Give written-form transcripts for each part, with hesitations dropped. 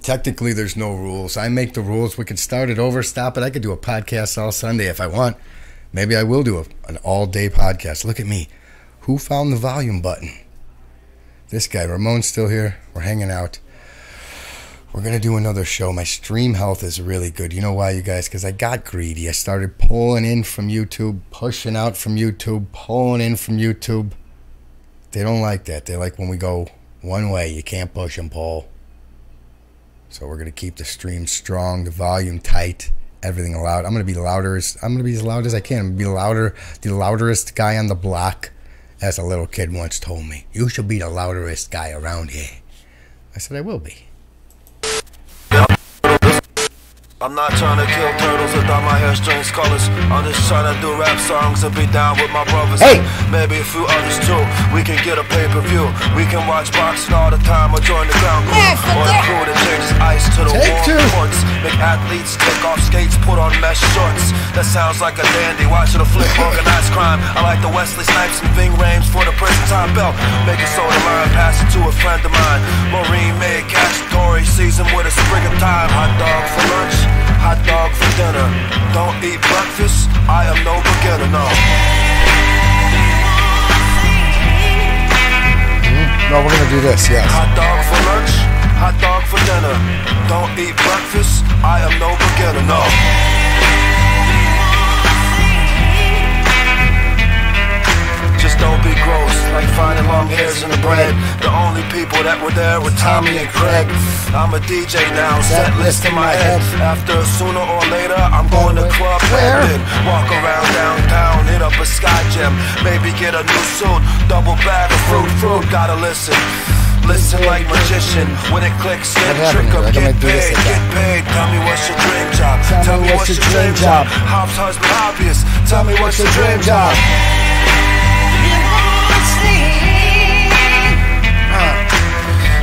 Technically, there's no rules. I make the rules. We can start it over, stop it. I could do a podcast all Sunday if I want. Maybe I will do an all-day podcast. Look at me. Who found the volume button? This guy. Ramon's still here. We're hanging out. We're going to do another show. My stream health is really good. You know why, you guys? Because I got greedy. I started pulling in from YouTube, pushing out from YouTube, pulling in from YouTube. They don't like that. They like when we go one way. You can't push and pull. So we're going to keep the stream strong, the volume tight, everything loud. I'm going to be louder. I'm going to be as loud as I can. I'm going to be louder, the louderest guy on the block, as a little kid once told me. You should be the louderest guy around here. I said I will be. I'm not trying to kill turtles or dye my hair strange colors. I'm just trying to do rap songs and be down with my brothers. Hey! Maybe a few others too. We can get a pay-per-view. We can watch boxing all the time or join the ground crew. Or the crew that changes ice to the warm courts. Make athletes take off skates, put on mesh shorts. That sounds like a dandy. Watching a flip organized crime. I like the Wesley Snipes and Ving Rhames for the prison time belt. Make a soda line, pass it to a friend of mine. Maureen made cacciatore, season with a sprig of thyme. Hot dog for lunch. Hot dog for dinner. Don't eat breakfast. I am no beginner, no. No, we're going to do this, yes. Hot dog for lunch. Hot dog for dinner. Don't eat breakfast. I am no beginner, no. Just don't be gross, like finding long hairs in the bread. The only people that were there were Tommy and Craig. I'm a DJ now, set list in my head. After sooner or later, I'm going to club Hampton. Walk around downtown, hit up a Sky Gym. Maybe get a new suit, double bag of fruit. Gotta listen. Listen like magician. When it clicks, hit trick up, get paid. Tell me what's your dream job. Tell me what's your dream job. Hops, husband, hobbyist. Tell me what's your dream job.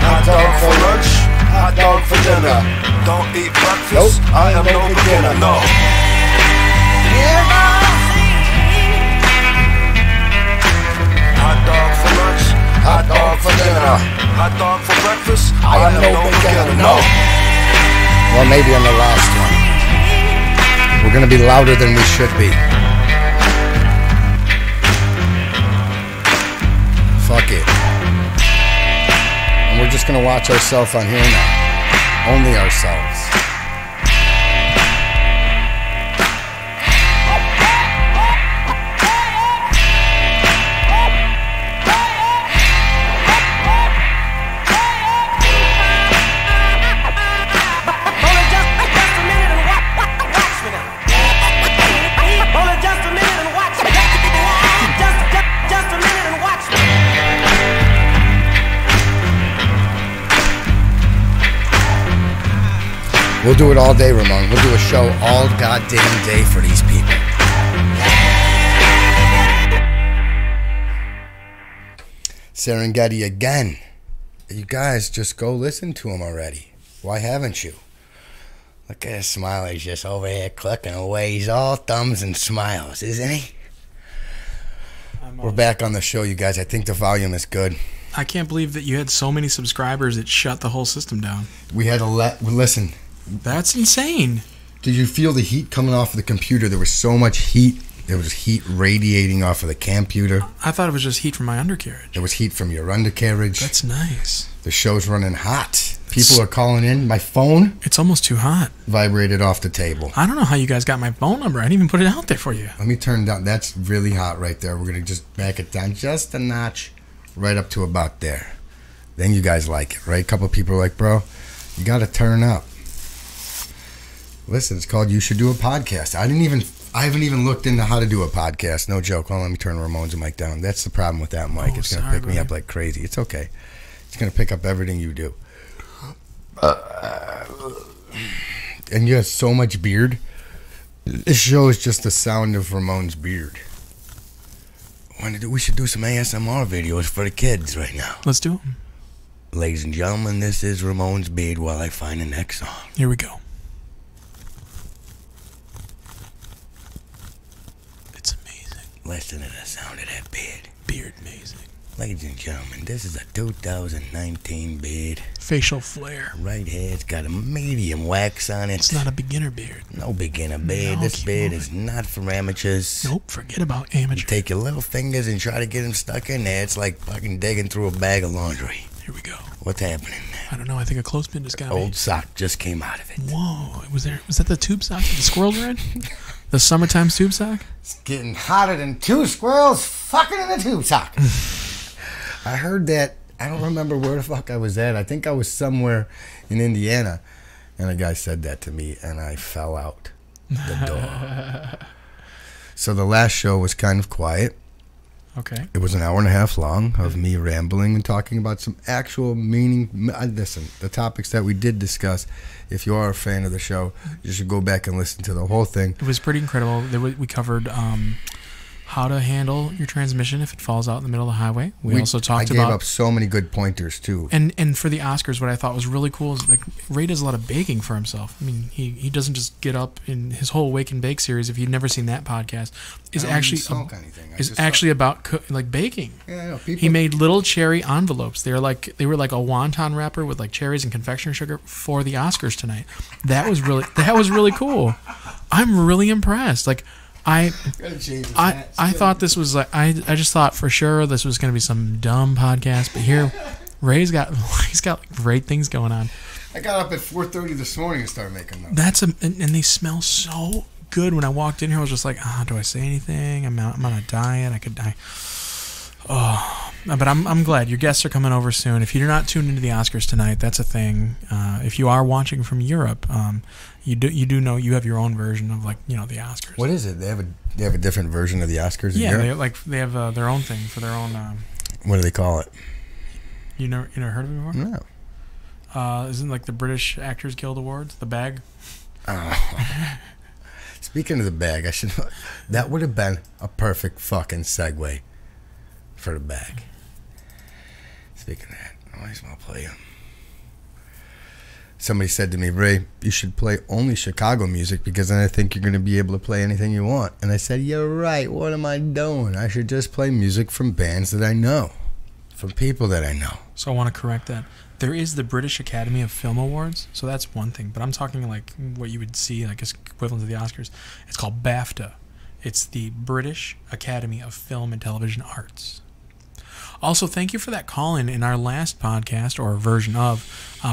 Hot dog for lunch, hot dog for dinner. Don't eat breakfast, I am no beginner, no. Hot dog for lunch, hot dog for dinner. Hot dog for breakfast, I am no beginner, no. Well, maybe on the last one. We're going to be louder than we should be. Fuck it. And we're just going to watch ourselves on here now. Only ourselves. We'll do it all day, Ramon. We'll do a show all goddamn day for these people. Serengeti again. You guys just go listen to him already. Why haven't you? Look at his smile. He's just over here clicking away. He's all thumbs and smiles, isn't he? We're back on the show, you guys. I think the volume is good. I can't believe that you had so many subscribers it shut the whole system down. We had to listen. That's insane. Did you feel the heat coming off of the computer? There was so much heat. There was heat radiating off of the computer. I thought it was just heat from my undercarriage. There was heat from your undercarriage. That's nice. The show's running hot. People are calling in. My phone... It's almost too hot. Vibrated off the table. I don't know how you guys got my phone number. I didn't even put it out there for you. Let me turn down. That's really hot right there. We're going to just back it down just a notch. Right up to about there. Then you guys like it, right? A couple of people are like, bro, you got to turn up. Listen, it's called You Should Do a Podcast. I haven't even looked into how to do a podcast. No joke. Well, let me turn Ramon's mic down. That's the problem with that mic. It's going to pick me up like crazy. It's okay. It's going to pick up everything you do. And you have so much beard. This show is just the sound of Ramon's beard. We should do some ASMR videos for the kids right now. Let's do them. Ladies and gentlemen, this is Ramon's beard while I find the next song. Here we go. It's amazing. Listen to the sound of that beard. Beard amazing. Ladies and gentlemen, this is a 2019 beard. Facial flare. Right here, it's got a medium wax on it. It's not a beginner beard. No beginner beard. No, This beard is not for amateurs. Nope, forget about amateur. You take your little fingers and try to get them stuck in there. It's like fucking digging through a bag of laundry. Here we go. What's happening there? I don't know. I think a clothespin just got me. Old sock just came out of it. Whoa. Was that the tube sock that the squirrels were in? The summertime tube sock? It's getting hotter than two squirrels fucking in a tube sock. I heard that. I don't remember where the fuck I was at. I think I was somewhere in Indiana. And a guy said that to me, and I fell out the door. So the last show was kind of quiet. Okay. It was an hour and a half long of me rambling and talking about some actual meaning. Listen, the topics that we did discuss, if you are a fan of the show, you should go back and listen to the whole thing. It was pretty incredible. We covered how to handle your transmission if it falls out in the middle of the highway. We also talked about... I gave up so many good pointers, too. And for the Oscars, what I thought was really cool is, like, Ray does a lot of baking for himself. I mean, he doesn't just get up in his whole Wake and Bake series, if you've never seen that podcast, is actually about like baking. Yeah, people... He made little cherry envelopes. They were like a wonton wrapper with like cherries and confectioner sugar for the Oscars tonight. That was really cool. I'm really impressed. Like, I thought this was like I just thought for sure this was going to be some dumb podcast, but here Ray's got like great things going on. I got up at 4:30 this morning and started making them. And they smell so good. When I walked in here, I was just like, do I say anything? I'm on a diet. I could die. Oh, but I'm glad your guests are coming over soon. If you're not tuned into the Oscars tonight, that's a thing. If you are watching from Europe, you do know you have your own version of, like, the Oscars. What is it? They have a different version of the Oscars in Europe? they have their own thing for their own. What do they call it? You never heard of it before? No. Isn't like the British Actors Guild Awards, the bag? Oh. Speaking of the bag, that would have been a perfect fucking segue for the bag. Speaking of that, I might as well play them. Somebody said to me, Ray, you should play only Chicago music because then I think you're going to be able to play anything you want. And I said, you're right. What am I doing? I should just play music from bands that I know, from people that I know. So I want to correct that. There is the British Academy of Film Awards, so that's one thing. But I'm talking like what you would see like as equivalent to the Oscars. It's called BAFTA. It's the British Academy of Film and Television Arts. Also, thank you for that call-in in our last podcast, or version of.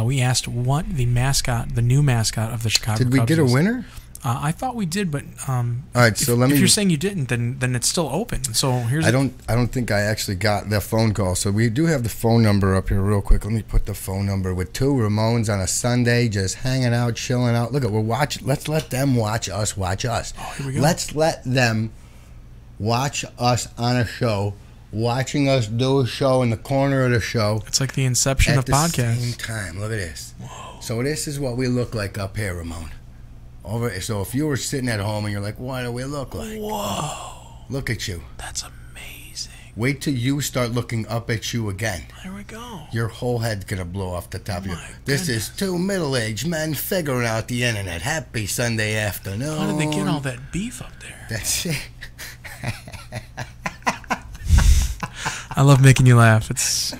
We asked what the new mascot of the Chicago Cubs Did we get a winner? I thought we did, but all right. So if you're saying you didn't, then it's still open. So here's. I don't think I actually got the phone call. So we do have the phone number up here real quick. Let me put the phone number with two Ramones on a Sunday, just hanging out, chilling out. Look, we're watching. Let's let them watch us. Watch us. Oh, here we go. Let's let them watch us on a show. Watching us do a show in the corner of the show. It's like the inception of podcasts. At the same time. Look at this. Whoa. So this is what we look like up here, Ramon. So if you were sitting at home and you're like, what do we look like? Whoa. Look at you. That's amazing. Wait till you start looking up at you again. There we go. Your whole head's going to blow off the top of you. This goodness. is two middle-aged men figuring out the internet. Happy Sunday afternoon. How did they get all that beef up there? That's it. I love making you laugh. It's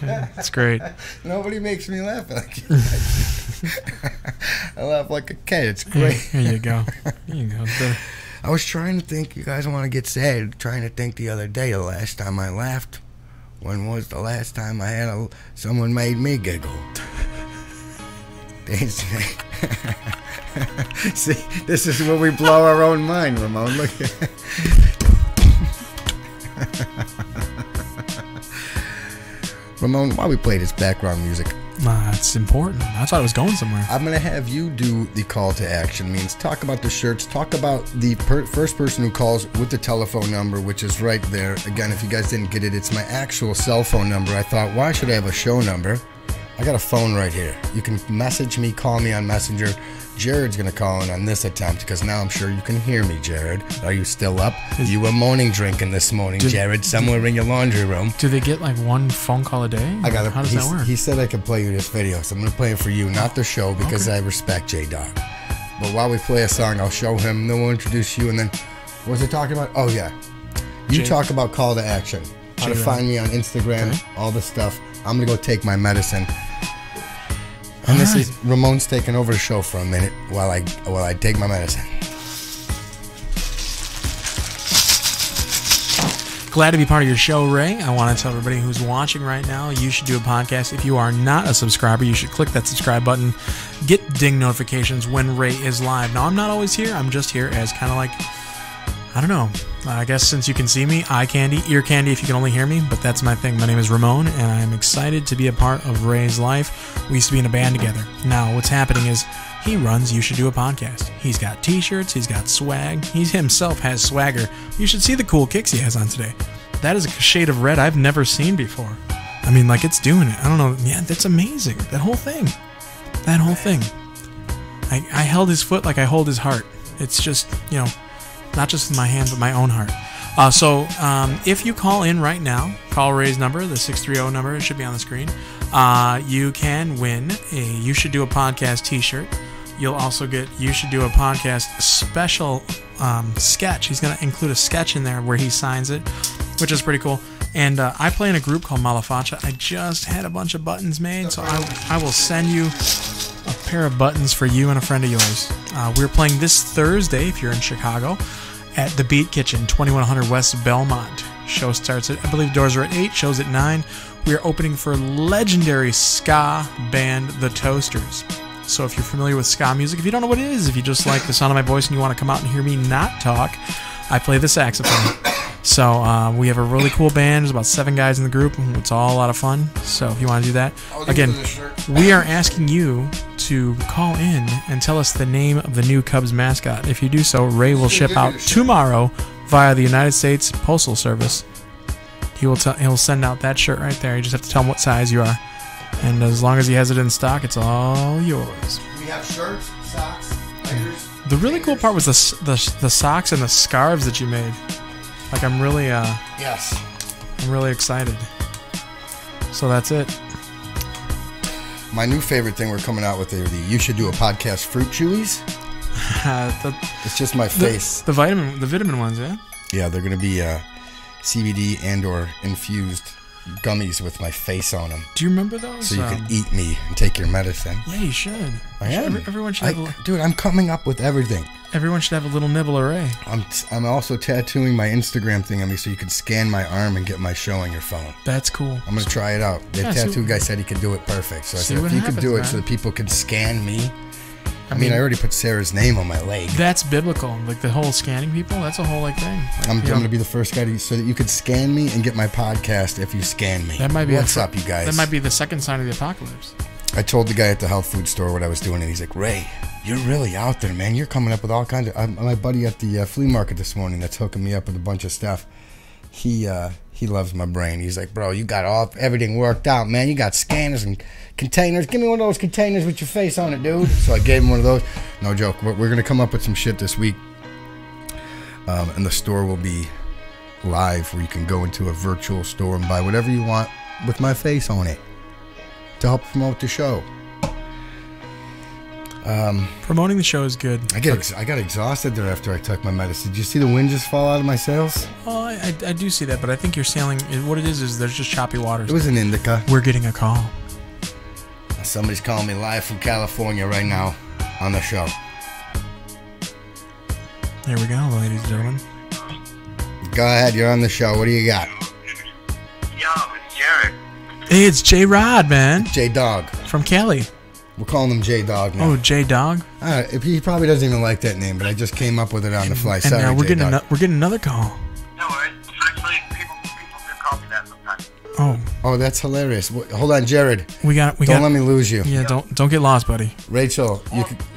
great. Nobody makes me laugh like you. I laugh like a kid. It's great. Here you go. I was trying to think. You guys want to get sad? Trying to think the other day. The last time I laughed. When was the last time I had someone made me giggle? See, this is where we blow our own mind, Ramon. Look at it. Ramon, while we play this background music, it's important. I thought it was going somewhere. I'm going to have you do the call to action. Means talk about the shirts, talk about the first person who calls with the telephone number, which is right there. Again, if you guys didn't get it, it's my actual cell phone number. I thought, why should I have a show number? I got a phone right here. You can message me, call me on Messenger. Jared's going to call in on this attempt because now I'm sure you can hear me, Jared. Are you still up? You were morning drinking this morning, Jared, somewhere in your laundry room. Do they get like one phone call a day? How does that work? He said I could play you this video, so I'm going to play it for you, not the show, because I respect J-Dog. But while we play a song, I'll show him, then we'll introduce you, and then, what was it talking about? Oh, yeah. You talk about call to action. how to find me on Instagram, all the stuff. I'm going to go take my medicine. And this is Ramon's taking over the show for a minute while I take my medicine. Glad to be part of your show, Ray. I want to tell everybody who's watching right now, you should do a podcast. If you are not a subscriber, you should click that subscribe button. Get ding notifications when Ray is live. Now, I'm not always here. I'm just here as kind of like, I don't know. I guess since you can see me, eye candy, ear candy if you can only hear me, but that's my thing. My name is Ramon, and I'm excited to be a part of Ray's life. We used to be in a band together. Now, what's happening is he runs You Should Do a Podcast. He's got t-shirts, he's got swag, he himself has swagger. You should see the cool kicks he has on today. That is a shade of red I've never seen before. I mean, like, it's doing it. I don't know. Yeah, that's amazing. That whole thing. That whole thing. I held his foot like I hold his heart. It's just, you know, not just with my hand, but my own heart. So if you call in right now, call Ray's number, the 630 number, it should be on the screen. You can win a You Should Do a Podcast t-shirt. You'll also get You Should Do a Podcast special sketch. He's going to include a sketch in there where he signs it, which is pretty cool. And I play in a group called Malafacha. I just had a bunch of buttons made, so I will send you a pair of buttons for you and a friend of yours. We're playing this Thursday, if you're in Chicago, at the Beat Kitchen, 2100 West Belmont. Show starts at, I believe doors are at 8, shows at 9. We are opening for legendary ska band The Toasters. So if you're familiar with ska music, if you don't know what it is, if you just like the sound of my voice and you want to come out and hear me not talk, I play the saxophone. So we have a really cool band. There's about 7 guys in the group. It's all a lot of fun. So if you want to do that, again, we are asking you to call in and tell us the name of the new Cubs mascot. If you do so, Ray will ship out tomorrow via the United States Postal Service. He'll send out that shirt right there. You just have to tell him what size you are. And as long as he has it in stock, it's all yours. We have shirts, socks, leggers. The really cool part was the socks and the scarves that you made. Like, I'm really yes, I'm really excited. So that's it. My new favorite thing we're coming out with are the You Should Do a Podcast fruit chewies. It's just my face. The vitamin ones, yeah. Yeah, they're gonna be CBD and/or infused gummies with my face on them. Do you remember those? So you can eat me and take your medicine. Yeah, you should. I am. Everyone should have dude, I'm coming up with everything. Everyone should have a little nibble array. I'm also tattooing my Instagram thing on me so you can scan my arm and get my show on your phone. That's cool. I'm gonna try it out. The tattoo guy said he could do it perfect. So I said, if you could do it so that people can scan me. I mean, I already put Sarah's name on my leg. That's biblical. Like the whole scanning people, that's a whole like thing. Like, I'm going to be the first guy so that you could scan me and get my podcast if you scan me. That might be What's up, you guys? That might be the second sign of the apocalypse. I told the guy at the health food store what I was doing, and he's like, Ray, you're really out there, man. You're coming up with all kinds of... my buddy at the flea market this morning that's hooking me up with a bunch of stuff. He loves my brain. He's like, bro, you got everything worked out, man. You got scanners and containers. Give me one of those containers with your face on it, dude. So I gave him one of those. No joke. We're going to come up with some shit this week. And the store will be live where you can go into a virtual store and buy whatever you want with my face on it to help promote the show. Promoting the show is good. I got exhausted there after I took my medicine. Did you see the wind just fall out of my sails? Well, I do see that, but I think you're sailing. What it is there's just choppy waters. It was an indica. We're getting a call. Somebody's calling me live from California right now on the show. There we go, ladies and gentlemen. Go ahead, you're on the show. What do you got? Yo, it's Jared. Hey, it's J-Rod, man. J-Dog. From Cali. We're calling him J-Dog now. Oh, J-Dog? He probably doesn't even like that name, but I just came up with it on the fly. Sorry, and we're getting another call. No worries. Actually, people do call me that sometimes. Oh, that's hilarious. Hold on, Jared. Don't let me lose you. Yeah, don't get lost, buddy. Rachel,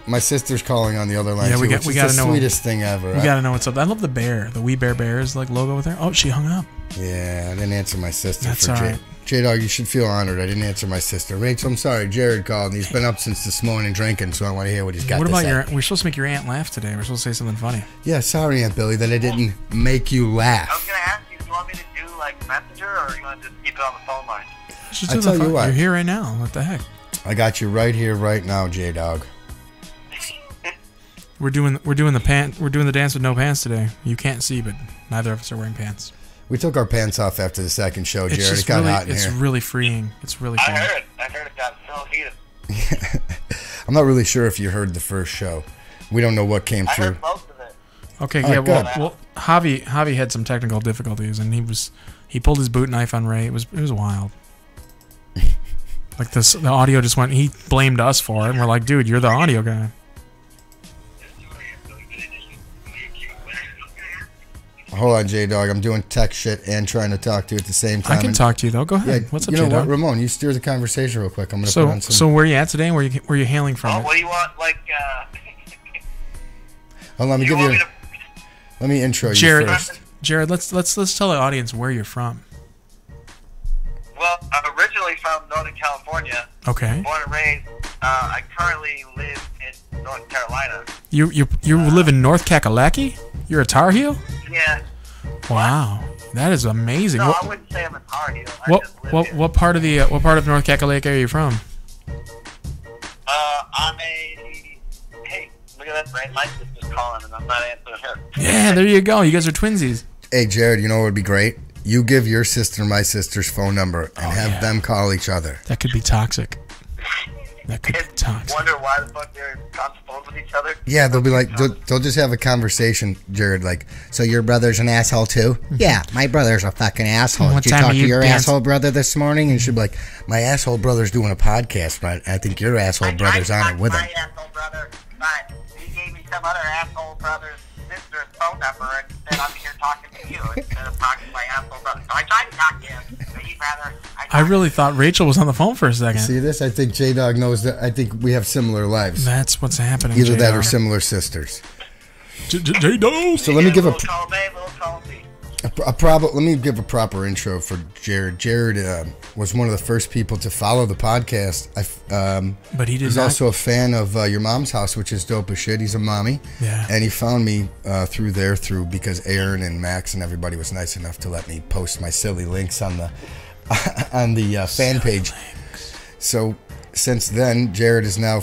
my sister's calling on the other line. Yeah, we got to know. Sweetest thing ever. We got to know what's up. I love the bear, the We Bear Bears like logo with her. Oh, she hung up. Yeah, I didn't answer my sister. That's for all right. J-Dog, you should feel honored. I didn't answer my sister. Rachel, I'm sorry. Jared called, and he's been up since this morning drinking, so I want to hear what he's got to say. What about we're supposed to make your aunt laugh today. We're supposed to say something funny. Yeah, sorry, Aunt Billy, that I didn't make you laugh. I was going to ask you, do you want me to do, like, Messenger, or are you going to just keep it on the phone line? I tell you what. You're here right now. What the heck? I got you right here, right now, J-Dog. We're doing the dance with no pants today. You can't see, but neither of us are wearing pants. We took our pants off after the second show, Jared. It's It got really, hot in it's here. really freeing. It's really freeing. I heard it got so heated. I'm not really sure if you heard the first show. We don't know what came I through. heard most of it. Okay, All yeah, right, well, Javi had some technical difficulties, and he pulled his boot knife on Ray. It was wild. Like the audio just went. He blamed us for it, and we're like, dude, you're the audio guy. Hold on, J-Dog. I'm doing tech shit and trying to talk to you at the same time. I can talk to you though. Go ahead. Yeah, What's up, you know what, J-Dog? Ramon? You steer the conversation real quick. I'm gonna put on some. So where you at today? Where you hailing from? Oh, what do you want? Like, Hold on, let me you give want you. me to? Let me intro you Jared, first. Jared, let's tell the audience where you're from. Well, I'm originally from Northern California. Okay. Born and raised. I currently live in North Carolina. You live in North Kakalaki? You're a Tar Heel? Yeah. Wow, that is amazing. No, What I wouldn't say I'm a Tar Heel. I just live here. what part of North Kakalaki are you from? Hey, look at that brain. My sister's calling and I'm not answering her. Yeah, there you go. You guys are twinsies. Hey, Jared. You know what would be great? You give your sister my sister's phone number and have them call each other. That could be toxic. That could be toxic. Wonder why the fuck they're on the phone with each other. Yeah, they'll be like, they'll just have a conversation, Jared. Like, so your brother's an asshole too? Yeah, my brother's a fucking asshole. What Did you time talk are to you your dancing? asshole brother this morning? And she'd be like, my asshole brother's doing a podcast, but I think your asshole brother's on it with him. My asshole brother, but he gave me some other asshole brother's sister's phone number and said I'm here talking to you instead of talking to my asshole brother. So I tried to talk to him, but he'd rather. I really thought Rachel was on the phone for a second. See this? I think J-Dog knows that. I think we have similar lives. That's what's happening. Either that JR. or similar sisters. J-Dog. So let me give little column A, little column B. let me give a proper intro for Jared. Jared was one of the first people to follow the podcast. But he did He's not. also a fan of Your Mom's House, which is dope as shit. He's a mommy. Yeah. And he found me because Aaron and Max and everybody was nice enough to let me post my silly links on the fan page. So since then, Jared is now,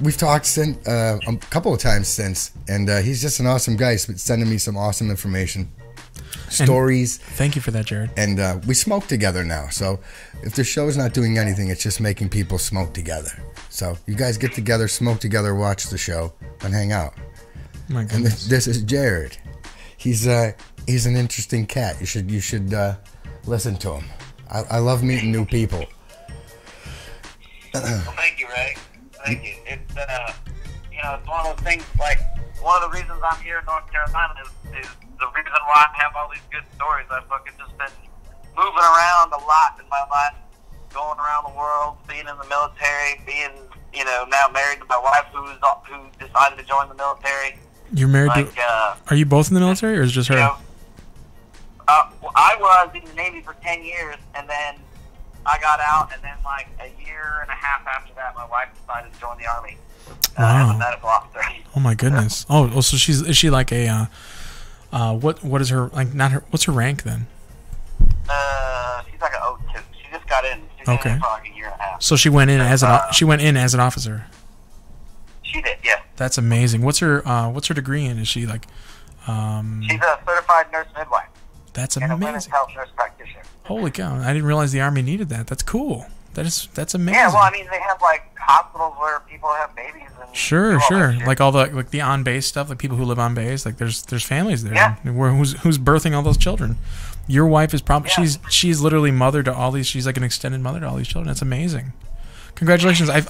we've talked a couple of times since, and he's just an awesome guy. He's been sending me some awesome information. Stories. Thank you for that, Jared. And we smoke together now. So if the show's not doing anything, it's just making people smoke together. So you guys get together, smoke together, watch the show, and hang out. My And goodness. this is Jared. He's an interesting cat. You should listen to him. I love meeting new people. Well, thank you, Ray. Thank you. It's it's one of those things. Like one of the reasons I'm here in North Carolina is the reason why I have all these good stories. I've fucking just been moving around a lot in my life, going around the world, being in the military, being now married to my wife who decided to join the military. You're married Like, to... Are you both in the military, or is it just her? I was in the Navy for 10 years, and then I got out, and then like a year and a half after that, my wife decided to join the Army as a medical officer. Oh my goodness. Oh, so is she like a what is her, like, not her, what's her rank then? She's like an O2. She just got in. She's been in for like a year and a half. So she went in as an officer. She did, yeah. That's amazing. What's her degree in? Is she like She's a certified nurse midwife. That's And a women's amazing. health nurse practitioner. Holy cow. I didn't realize the Army needed that. That's cool. That's amazing. Yeah, well, I mean, they have like hospitals where people have babies and Sure, do all that sure. shit. Like all the on base stuff, like people who live on base, like there's families there. Yeah. Who's birthing all those children? Your wife is probably Yeah. she's literally mother to all these. She's like an extended mother to all these children. That's amazing. Congratulations. I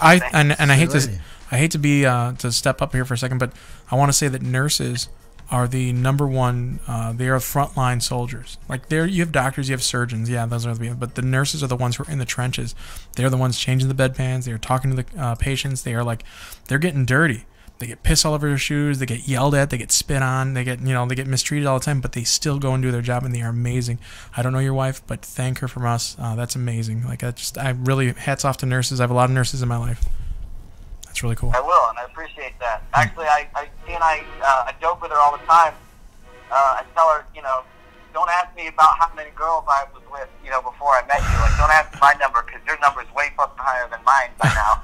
hate to be to step up here for a second, but I want to say that nurses are the number one. They are frontline soldiers. Like you have doctors, you have surgeons. Yeah, those are but the nurses are the ones who are in the trenches. They're the ones changing the bedpans. They are talking to the patients. They're getting dirty. They get piss all over their shoes. They get yelled at. They get spit on. They get mistreated all the time. But they still go and do their job, and they are amazing. I don't know your wife, but thank her from us. That's amazing. Like I really hats off to nurses. I have a lot of nurses in my life. That's really cool. I will, and I appreciate that. Actually, I joke with her all the time. I tell her, don't ask me about how many girls I was with, before I met you. Like, don't ask me my number because your number is way fucking higher than mine by now.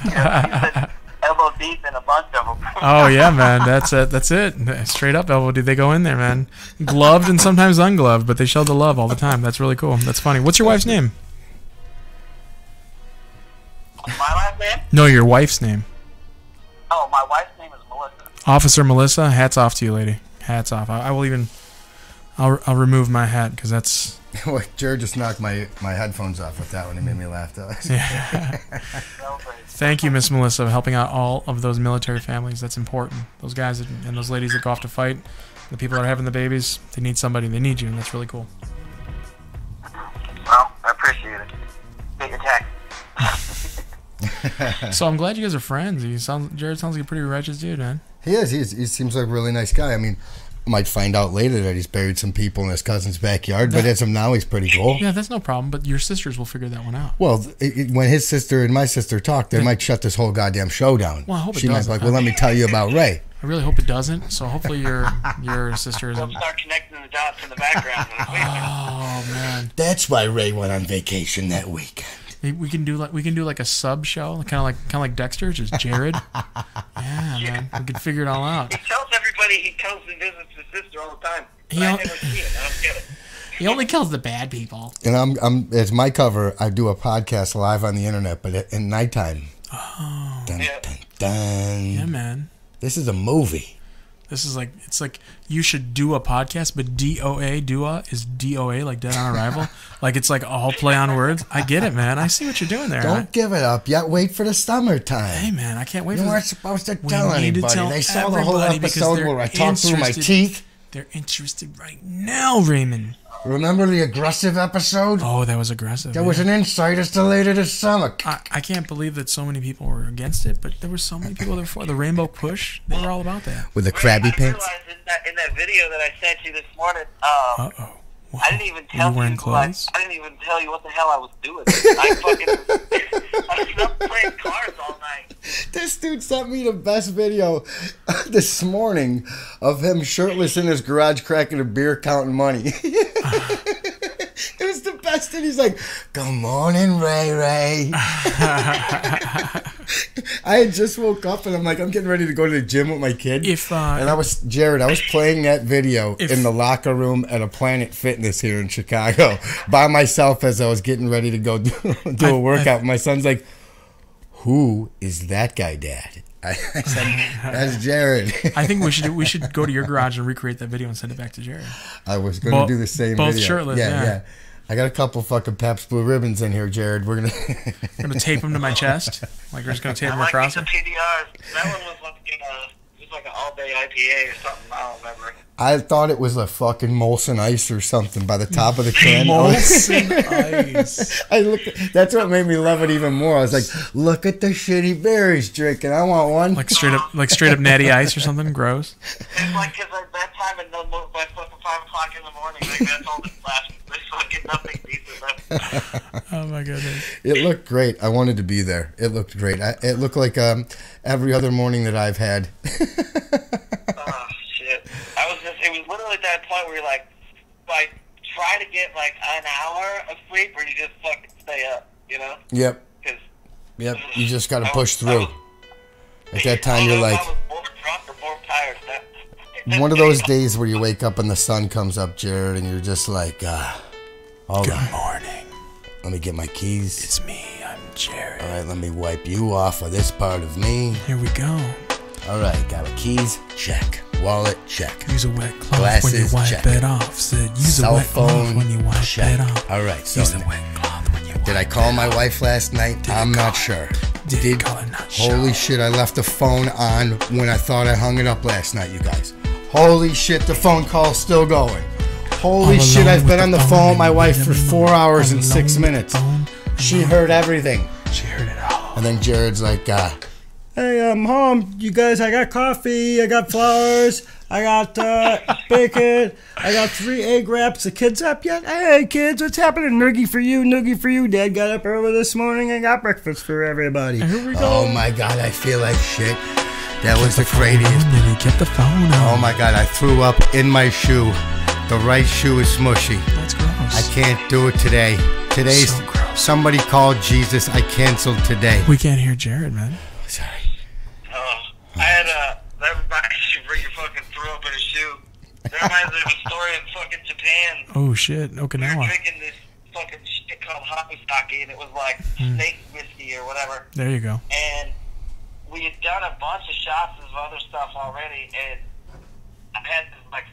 She's been elbow deep in a bunch of them. Oh yeah, man, that's it. That's it. Straight up elbow, dude. They go in there, man. Gloved and sometimes ungloved, but they show the love all the time. That's really cool. That's funny. What's your wife's name? My last name? No, your wife's name. Oh, my wife's name is Melissa. Officer Melissa. Hats off to you, lady. Hats off. I will even. I'll remove my hat because that's. Jared just knocked my headphones off with that one. It made me laugh, though. Yeah. Thank you, Miss Melissa, for helping out all of those military families. That's important. Those guys and those ladies that go off to fight, the people that are having the babies, they need somebody. They need you, and that's really cool. Well, I appreciate it. Get your text. So I'm glad you guys are friends. Jared sounds like a pretty righteous dude, man. He is. He seems like a really nice guy. I mean, might find out later that he's buried some people in his cousin's backyard, but as of now, he's pretty cool. Yeah, that's no problem, but your sisters will figure that one out. Well, when his sister and my sister talk, they might shut this whole goddamn show down. Well, I hope it she might be doesn't. like, well, let me tell you about Ray. I really hope it doesn't, so hopefully your sister We'll isn't. start connecting the dots in the background. Oh, man. That's why Ray went on vacation that weekend. We can do like a sub show, kind of like Dexter, just Jared. Yeah, man, we could figure it all out. He tells everybody he comes and visits his sister all the time. He But I al- never see it. I don't get it. He only kills the bad people. And I'm as my cover, I do a podcast live on the internet, but at nighttime. Oh. Dun, Yeah. dun, dun. Yeah, man. This is a movie. This is like, it's like you should do a podcast, but DOA is DOA, like Dead on Arrival. Like it's like all play on words. I get it, man. I see what you're doing there. Don't give it up yet. Wait for the summertime. Hey, man, I can't wait You for weren't this. supposed to We tell need to anybody. tell They saw the whole everybody because episode they're where I talked through my interested. teeth. They're interested right now, Raymond. Remember the aggressive episode? Oh, that was aggressive. There was an insight as to later this summer. I can't believe that so many people were against it, but there were so many people there for the Rainbow Push. They were all about that. With the crabby I pants. realized in that video that I sent you this morning, Uh-oh. Wow. I didn't even tell Were you wearing you. clothes? I didn't even tell you what the hell I was doing. I was up playing cards all night. This dude sent me the best video this morning of him shirtless in his garage cracking a beer counting money. It was the best. And he's like, good morning, Ray. I had just woke up and I'm like, I'm getting ready to go to the gym with my kid. And I was playing that video in the locker room at a Planet Fitness here in Chicago by myself as I was getting ready to go do a workout. My son's like, who is that guy, Dad? I said, that's Jared. I think we should go to your garage and recreate that video and send it back to Jared. I was going to do the same both video. shirtless, yeah. I got a couple fucking Pabst Blue Ribbons in here, Jared. We're gonna tape them to my chest. Like we're just gonna tape them I across like it. the PDRs. That one was like an all-day IPA or something. I don't remember. I thought it was a fucking Molson Ice or something by the top of the can. Molson Ice. That's what made me love it even more. I was like, look at the shitty berries drinking. I want one. Like straight up Natty Ice or something gross. It's like because at that time by fucking 5 o'clock in the morning, like that's all that's left. There's fucking nothing decent left. Oh my goodness. It looked great. I wanted to be there. It looked great. It looked like every other morning that I've had. Oh shit! It was literally at that point where you're like try to get like an hour of sleep, or you just fucking stay up, you know? Yep. Yep. You just got to push through. At that time, you're like, I was more drunk or more tired. one of those days where you wake up and the sun comes up, Jared, and you're just like, hold on. Good morning. Let me get my keys. It's me. I'm Jared. All right, let me wipe you off of this part of me. Here we go. All right, got my keys? Check. Wallet? Check. Use a wet cloth Glasses, when you wipe check. it off. Said use Cell a wet cloth phone, when you wipe check. it off. All right, so use a wet cloth when you wipe did I call my wife last night? I'm not sure. Did call her not sure. Holy shit, I left the phone on when I thought I hung it up last night, you guys. Holy shit, the phone call's still going. Holy All shit, alone I've with been the on the phone phone with and my wife for everyone. 4 hours and All 6 alone with minutes. the phone. She heard everything. She heard it all. And then Jared's like, hey, I'm home. You guys, I got coffee. I got flowers. I got bacon. I got 3 egg wraps. The kids up yet? Hey, kids, what's happening? Noogie for you, noogie for you. Dad got up early this morning and got breakfast for everybody. Here we go. Oh, my God, I feel like shit. That was the craziest. Did he get the phone Oh, on? my God, I threw up in my shoe. The right shoe is smushy. That's gross. I can't do it today. Today's So gross. somebody called Jesus. I canceled today. We can't hear Jared, man. Sorry. Oh reminds me of a story in fucking Japan. Oh shit, We were Okinawa. drinking this fucking shit called Hakusake, and it was like snake whiskey or whatever. There you go. And we had done a bunch of shots of other stuff already, and I had this, like,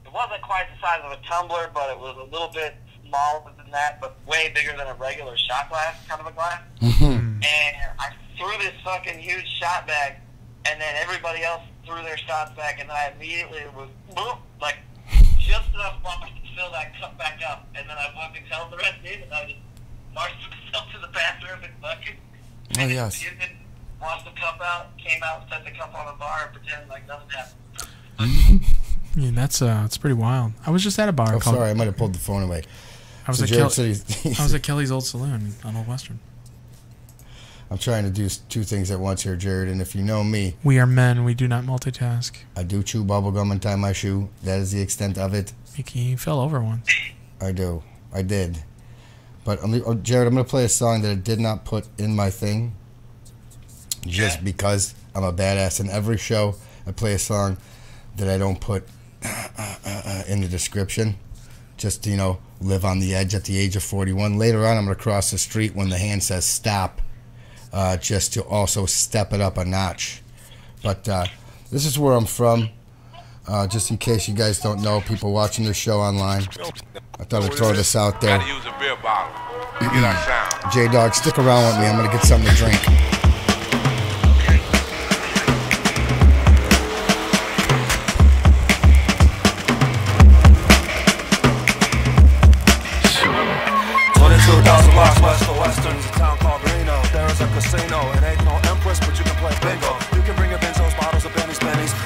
it wasn't quite the size of a tumbler, but it was a little bit smaller than that, but way bigger than a regular shot glass, kind of a glass. And I threw this fucking huge shot bag, and then everybody else threw their shots back, and then I immediately was, boop, like, just enough water to fill that cup back up, and then I fucking held the rest in, and I just marched myself to the bathroom and fucking Oh, yes. washed the cup out, came out, set the cup on the bar, and pretended like nothing happened. Yeah, that's pretty wild. I was just at a bar Oh, called. sorry, I might have pulled the phone away. I was So at Jared Kelly. said I was at Kelly's Old Saloon on Old Western. I'm trying to do two things at once here, Jared, and if you know me, We are men. We do not multitask. I do chew bubblegum and tie my shoe. That is the extent of it. He fell over once. I do. I did. But, Jared, I'm going to play a song that I did not put in my thing just because I'm a badass. In every show, I play a song that I don't put in the description. Just to, live on the edge at the age of 41. Later on, I'm going to cross the street when the hand says stop, just to also step it up a notch. But this is where I'm from. Just in case you guys don't know, people watching this show online, I thought I'd throw this out there. Gotta use a beer bottle to get our sound. J-Dog, stick around with me. I'm going to get something to drink. Blocks west of Western, it's a town called Reno. There is a casino, it ain't no Empress, but you can play bingo. You can bring your benzos, bottles of Benny's,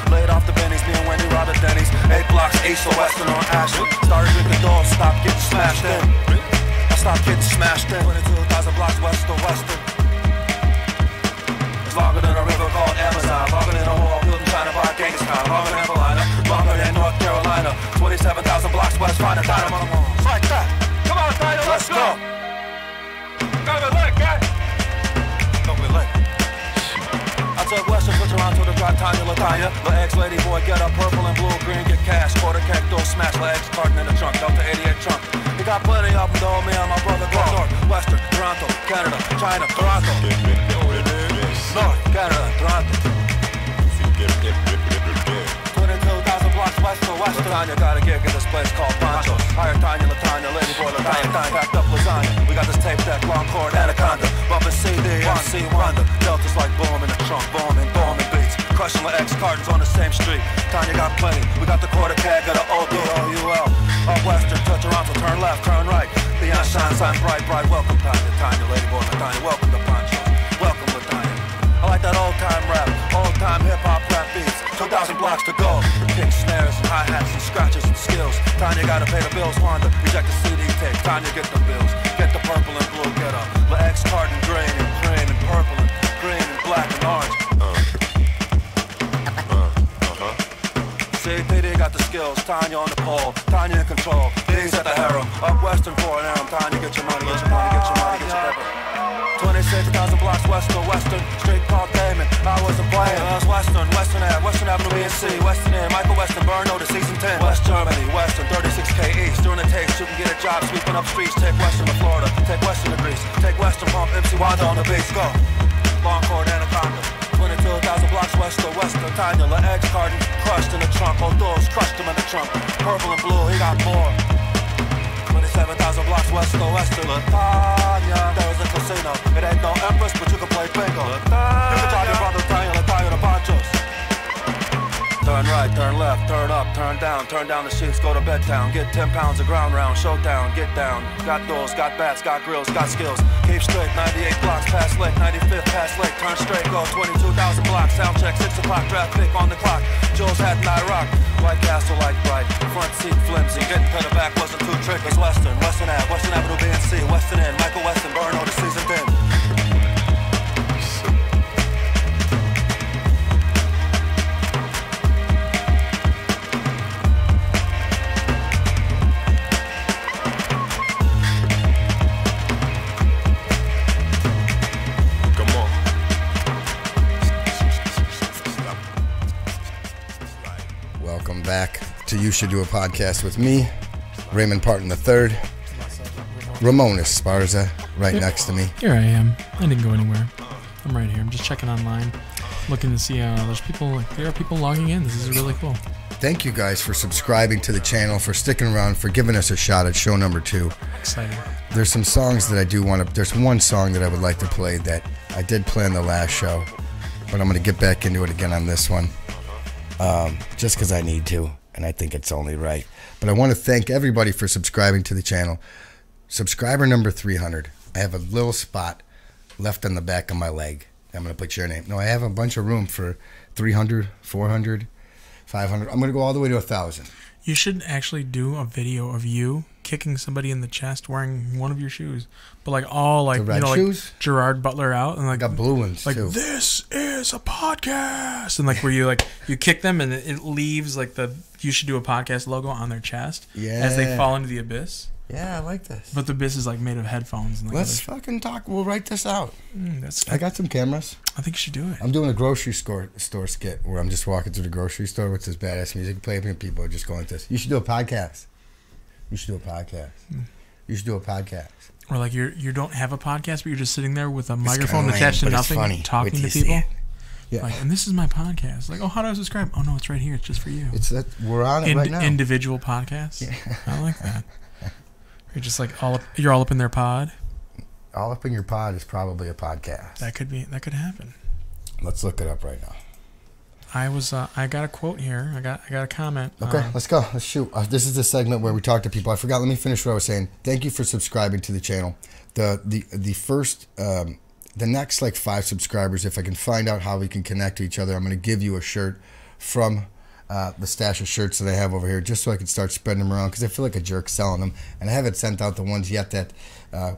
laid off the Benny's, me and Wendy robbed at Denny's. 8 blocks east of Western on Ashland. Started drinking doors, stopped getting smashed in. I stopped getting smashed in. 22,000 blocks west of Western. It's longer than a river called Amazon, longer than a wall built in China by Genghis Khan, longer than Evelina, longer than North Carolina. 27,000 blocks west, find a dynamo. It's like that. Come on, Tyler, let's go. Don't be late, guys. Don't be late. I took Western, put her on to the drop, Tanya, Latanya. The ex-lady boy, get up, purple and blue, green, get cash. Quarter cake, door smash, the ex-carton in the trunk, Delta 88 trunk. We got plenty of them, though, me and my brother go north, Western, Toronto, Canada, China, Toronto. North, Canada, Toronto. 22,000 blocks west of Western. Latanya got a gig at this place called Pancho's. Hire Tanya, Latanya, lady boy, Latanya, packed up lasagna. We got this tape deck, long cord, Anaconda. Bumpin' CD, MC Wonder. Deltas like boom in the trunk, booming beats. Crushing the X cartons on the same street. Tanya got plenty. We got the quarter keg of the ODOUL. Up Western, to Toronto, turn left, turn right. Neon shine bright. Welcome Tanya, Tanya, lady boy, Latanya. Welcome to Pancho's. Welcome Latanya. I like that old time rap, old time hip hop rap beats. 2,000 blocks to go. Kick snares and hi-hats and scratches and skills. Tanya gotta pay the bills, Wanda. Reject the CD tape. Tanya get the bills. Get the purple and blue, get up. The X carton green and cream and purple and green and black and orange. CPD got the skills. Tanya on the pole. Tanya in control. D's at the harem. Up Western for an arm. Tanya get your money, get your money, get your money, get your paper. 26,000 blocks west of Western, street called Damon. I wasn't playing, I was Western Ave, Western Avenue, BNC, Western Inn, Michael Western, Burno to season 10. West Germany, Western, 36K East. During the tapes, you can get a job sweeping up streets. Take Western to Florida, take Western to Greece, take Western pump, MC Wanda on the beach, go. Long cord, Anaconda. 22,000 blocks west of Western, Tanya, La Eggs carton, crushed in the trunk. Old doors, crushed him in the trunk. Purple and blue, he got more. 27,000 blocks west of Western, Latanya. There is a casino. It ain't no Empress, but you can play bingo. Latanya. You can drive your brother Tanya, Latanya to Pancho's. Turn right, turn left, turn up, turn down the sheets, go to Bedtown. Get 10 pounds of ground round, showdown, get down. Got doors, got bats, got grills, got skills. Keep straight, 98 blocks, past Lake, 95th, past Lake. Turn straight, go 22,000 blocks. Sound check, 6 o'clock, draft pick on the clock. Jules had an rock. White Castle like bright, front seat flimsy. Getting to the back wasn't too tricky. It's Western Ave, Western Avenue, BNC, Western Inn, Michael Western, Burno to season 10. Welcome back. to You Should Do a Podcast with me, Raymon Parton III, Ramon Esparza, right next to me. Here I am. I didn't go anywhere. I'm right here. I'm just checking online, looking to see there's people. There are people logging in. This is really cool. Thank you guys for subscribing to the channel, for sticking around, for giving us a shot at show number 2. Exciting. There's some songs that I do want to. There's one song that I would like to play that I did play on the last show, but I'm going to get back into it again on this one, just because I need to, and I think it's only right. But I want to thank everybody for subscribing to the channel. Subscriber number 300. I have a little spot left on the back of my leg. I'm going to put your name. No, I have a bunch of room for 300, 400, 500. I'm going to go all the way to 1,000. You should actually do a video of you kicking somebody in the chest wearing one of your shoes, but like all like, the red shoes? Like Gerard Butler out, and like I got blue ones like too. This is a podcast, and like where you kick them and it leaves like the You Should Do a Podcast logo on their chest as they fall into the abyss. Yeah, I like this. But the abyss is like made of headphones. And like let's fucking talk. We'll write this out. I got some cameras. I think you should do it. I'm doing a grocery store skit where I'm just walking through the grocery store with this badass music playing, and people are just going like this. You should do a podcast. You should do a podcast. You should do a podcast. Or like you don't have a podcast, but you're just sitting there with a microphone attached to nothing, talking to people. Yeah. Like, and this is my podcast. Like, oh, how do I subscribe? Oh no, it's right here. It's just for you. It's that we're on it right now. Individual podcasts. Yeah. I like that. You're just like you're all up in their pod. All up in your pod is probably a podcast. That could happen. Let's look it up right now. I got a quote here. I got a comment. Okay, let's go. Let's shoot. This is the segment where we talk to people. I forgot. Let me finish what I was saying. Thank you for subscribing to the channel. The first the next like 5 subscribers, if I can find out how we can connect to each other, I'm going to give you a shirt from the stash of shirts that I have over here, just so I can start spreading them around, because I feel like a jerk selling them, and I haven't sent out the ones yet that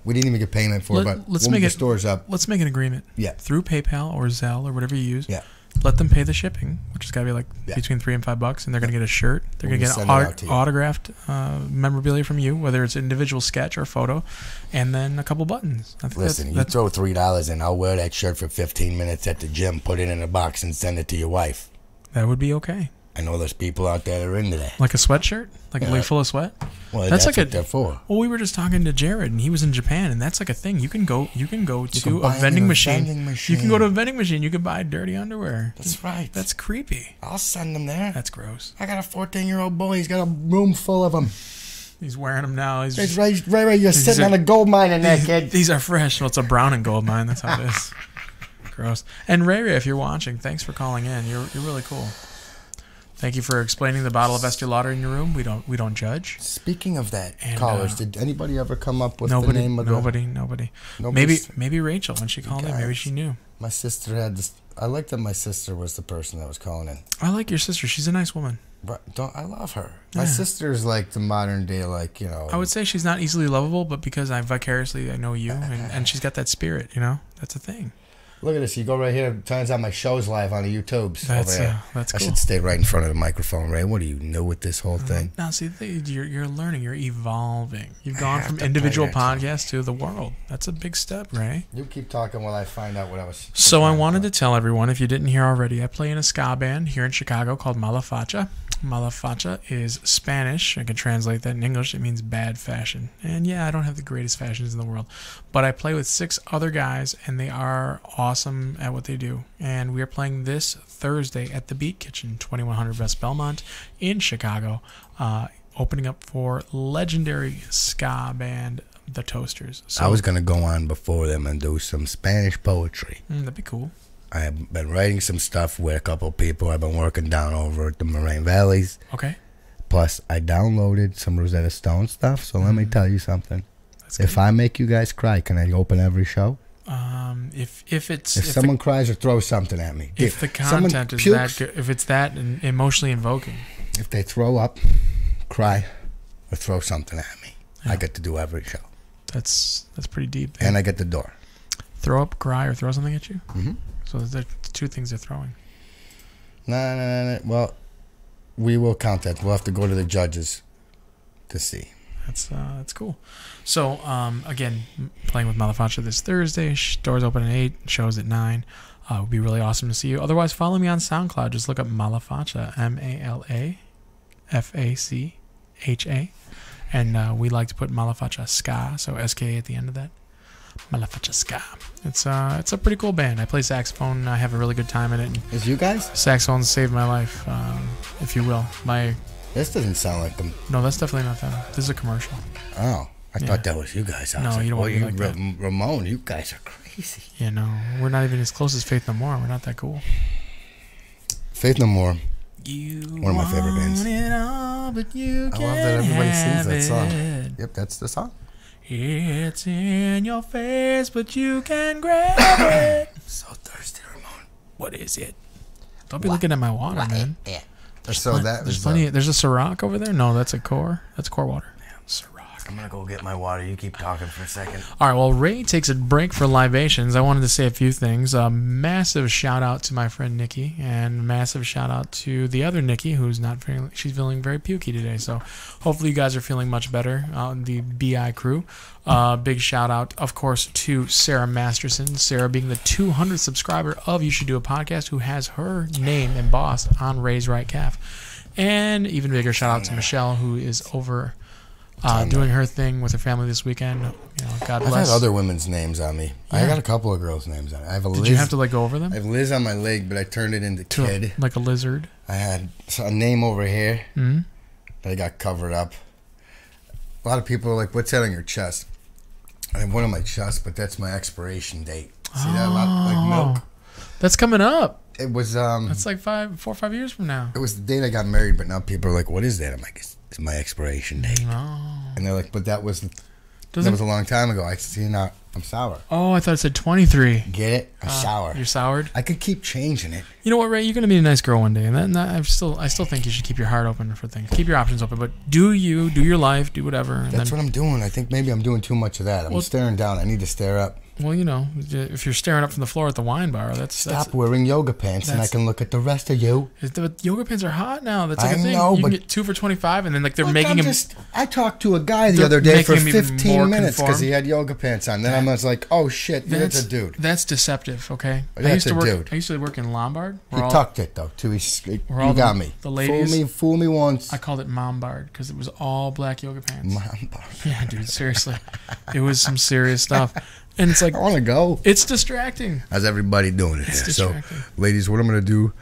we didn't even get payment for. But let's make the store's up. Let's make an agreement. Yeah. Through PayPal or Zelle or whatever you use. Yeah. Let them pay the shipping, which has got to be like between $3 and $5, and they're going to get a shirt. They're going to get autographed memorabilia from you, whether it's an individual sketch or photo, and then a couple buttons. Listen, you throw $3 in, I'll wear that shirt for 15 minutes at the gym, put it in a box, and send it to your wife. That would be okay. I know there's people out there that are into that. Like a sweatshirt? Like a leg full of sweat? Well, that's like what they're for. Well, we were just talking to Jared, and he was in Japan, and that's like a thing. You can go to a vending machine. You can go to a vending machine. You can buy dirty underwear. That's right. That's creepy. I'll send them there. That's gross. I got a 14-year-old boy. He's got a room full of them. He's wearing them now. He's right. You're sitting on a gold mine in there, kid. These are fresh. Well, it's a brown and gold mine. That's how it is. Gross. And Ray, if you're watching, thanks for calling in. You're really cool. Thank you for explaining the bottle of Estee Lauder in your room. We don't judge. Speaking of that, callers, did anybody ever come up with the name of Nobody. Maybe Rachel, when she called in, maybe she knew. My sister had this. I like that my sister was the person that was calling in. I like your sister. She's a nice woman. But I love her. My sister's like the modern day, like, you know. I would say she's not easily lovable, but because I know you, and she's got that spirit, you know. That's a thing. Look at this. You go right here. It turns out my show's live on the YouTubes. That's cool. I should stay right in front of the microphone, Ray. What do you know with this whole thing? Now, see, you're learning. You're evolving. You've gone from individual podcasts to the world. That's a big step, Ray. You keep talking while I find out what I was... So I wanted to tell everyone, if you didn't hear already, I play in a ska band here in Chicago called Malafacha. Malafacha is Spanish. I can translate that in English. It means bad fashion. And yeah, I don't have the greatest fashions in the world. But I play with 6 other guys, and they are awesome at what they do. And we are playing this Thursday at the Beat Kitchen, 2100 West Belmont in Chicago, opening up for legendary ska band The Toasters. So, I was going to go on before them and do some Spanish poetry. That'd be cool. I have been writing some stuff with a couple of people I've been working down over at the Moraine Valleys. Okay. Plus, I downloaded some Rosetta Stone stuff, so let me tell you something. If I make you guys cry, can I open every show? If someone cries or throws something at me. If the content is that good, if it's that emotionally invoking. If they throw up, cry, or throw something at me, I get to do every show. That's pretty deep. And I get the door. Throw up, cry, or throw something at you? Mm-hmm. So there's 2 things they're throwing. No. Well, we will count that. We'll have to go to the judges to see. That's cool. So again, playing with Malafacha this Thursday. Doors open at 8. Shows at 9. It would be really awesome to see you. Otherwise, follow me on SoundCloud. Just look up Malafacha, Facha. And we like to put Malafacha Ska, so SK at the end of that. Malafacha Ska. It's a pretty cool band. I play saxophone. I have a really good time in it. Is you guys? Saxophone saved my life, if you will. This doesn't sound like them. No, that's definitely not them. This is a commercial. Oh, I thought that was you guys. No, you don't want to be like that. Ramon, you guys are crazy. Yeah, no, we're not even as close as Faith No More. We're not that cool. Faith No More. One of my favorite bands. All, but you I love that everybody sings that song. Yep, that's the song. It's in your face, but you can grab it. I'm so thirsty, Ramon. What is it? Don't be looking at my water, man. Yeah. There's plenty. There's a Ciroc over there. No, that's a core. That's core water. Ciroc. I'm gonna go get my water. You keep talking for a second. All right. Well, Ray takes a break for libations. I wanted to say a few things. Massive shout out to my friend Nikki, and massive shout out to the other Nikki, who's not feeling. She's feeling very pukey today. So hopefully you guys are feeling much better. The BI crew. Big shout out, of course, to Sarah Masterson. Sarah being the 200th subscriber of You Should Do a Podcast, who has her name embossed on Ray's right calf. And even bigger shout out to Michelle, who is over doing her thing with her family this weekend. God bless. I've had other women's names on me. Yeah. I got a couple of girls' names on it. I have a Liz. Did you have to go over them? I have Liz on my leg, but I turned it into Kid. Like a lizard. I had a name over here that I got covered up. A lot of people are like, "What's that on your chest?" I have one on my chest, but that's my expiration date. See that? Like milk. That's coming up. It was. That's like 4 or 5 years from now. It was the date I got married, but now people are like, "What is that?" I'm like, "It's my expiration date." Oh. And they're like, "But that was a long time ago." I see now. I'm sour. Oh, I thought it said 23. Get it? I'm sour. You're soured? I could keep changing it. You know what, Ray? You're gonna be a nice girl one day, and I still think you should keep your heart open for things. Keep your options open, but do your life, do whatever. And that's what I'm doing. I think maybe I'm doing too much of that. I'm staring down. I need to stare up. Well, if you're staring up from the floor at the wine bar, Stop wearing yoga pants, and I can look at the rest of you. But yoga pants are hot now. That's like a thing. Know, you can get 2 for $25, and then they're making them. I talked to a guy the other day for 15 minutes because he had yoga pants on. Then I was like, "Oh shit, that's a dude." That's deceptive. Okay, that's a dude. I used to work in Lombard. He tucked it though too. You got me. The ladies. Fool me once. I called it Mombard because it was all black yoga pants. Mombard. Yeah, dude. Seriously, it was some serious stuff. And it's like, I want to go. It's distracting. How's everybody doing it there? So, ladies, what I'm going to do,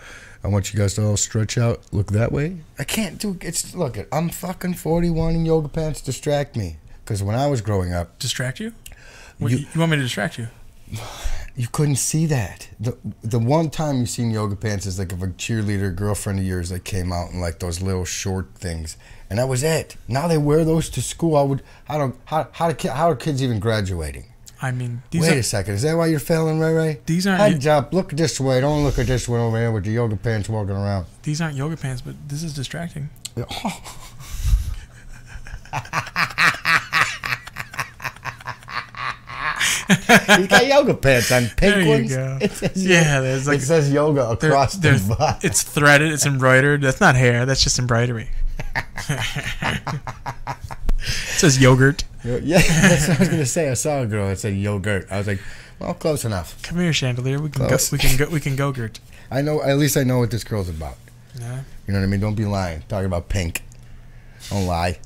I want you guys to all stretch out, look that way. I can't do it. Look, I'm fucking 41 in yoga pants. Distract me. Because when I was growing up. Distract you? You want me to distract you? You couldn't see that. The one time you seen yoga pants is like if a cheerleader girlfriend of yours that came out in like those little short things. And that was it. Now they wear those to school. How are kids even graduating? I mean, wait a second. Is that why you're failing, Ray? These aren't. Heads up. Look this way. Don't look at this one over here with the yoga pants walking around. These aren't yoga pants, but this is distracting. Oh. He's got yoga pants on, pink ones. Go. It says yoga across the butt. It's threaded. It's embroidered. That's not hair. That's just embroidery. It says yogurt. Yeah, that's what I was gonna say. I saw a girl that said yogurt. I was like, well, close enough. Come here, Chandelier. We can go gurt. I know. At least I know what this girl's about. Yeah. You know what I mean? Don't be lying. Talking about pink. Don't lie.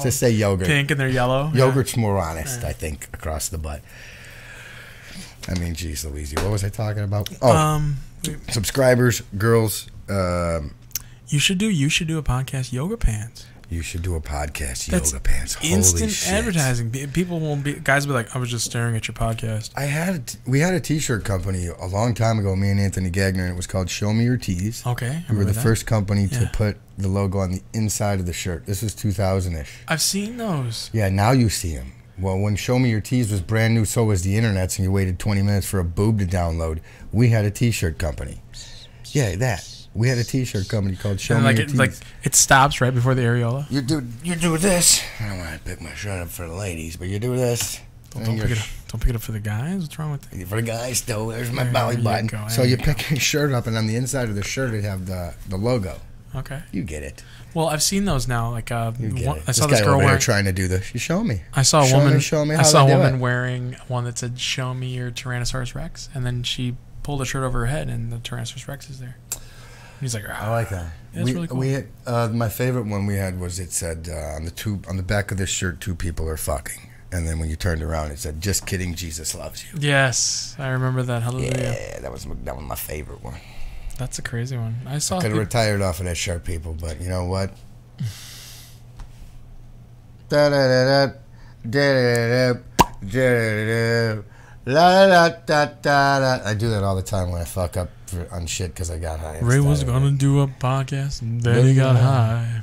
Just say yogurt. Pink and they're yellow. Yogurt's more honest, I think, across the butt. I mean, geez, Louise, what was I talking about? Oh, subscribers, girls. You should do a podcast, yoga pants. You should do a podcast, yoga pants. Holy instant shit. advertising. People won't be. Guys will be like, I was just staring at your podcast. We had a T-shirt company a long time ago. Me and Anthony Gagner, and it was called Show Me Your Tees. Okay, we were the first company to put the logo on the inside of the shirt. This was 2000-ish. I've seen those. Yeah, now you see them. Well, when Show Me Your Tees was brand new, so was the internet, and you waited 20 minutes for a boob to download. We had a T-shirt company. Yeah, that. We had a T-shirt company called Show Me Your Tees. Like it stops right before the areola. You do this. I don't want to pick my shirt up for the ladies, but you do this. Don't pick it up for the guys. What's wrong with that? For the guys, though, there's my belly button. So you pick your shirt up, and on the inside of the shirt, it'd have the logo. Okay. You get it. Well, I've seen those now. Like I saw this girl wearing, trying to do this. You show me. I saw a woman. Show me. I saw a woman wearing one that said "Show me your Tyrannosaurus Rex," and then she pulled a shirt over her head, and the Tyrannosaurus Rex is there. He's like, I like that. That's really cool. We had, my favorite one we had was it said on the back of this shirt, 2 people are fucking. And then when you turned around, it said, "Just kidding, Jesus loves you." Yes, I remember that. Hallelujah. Yeah, that was my favorite one. That's a crazy one. I saw. Could have retired off of that shirt, people, but you know what? Da da da da da da da. I do that all the time when I fuck up on shit because I got high. Ray was gonna do a podcast, and then he got high.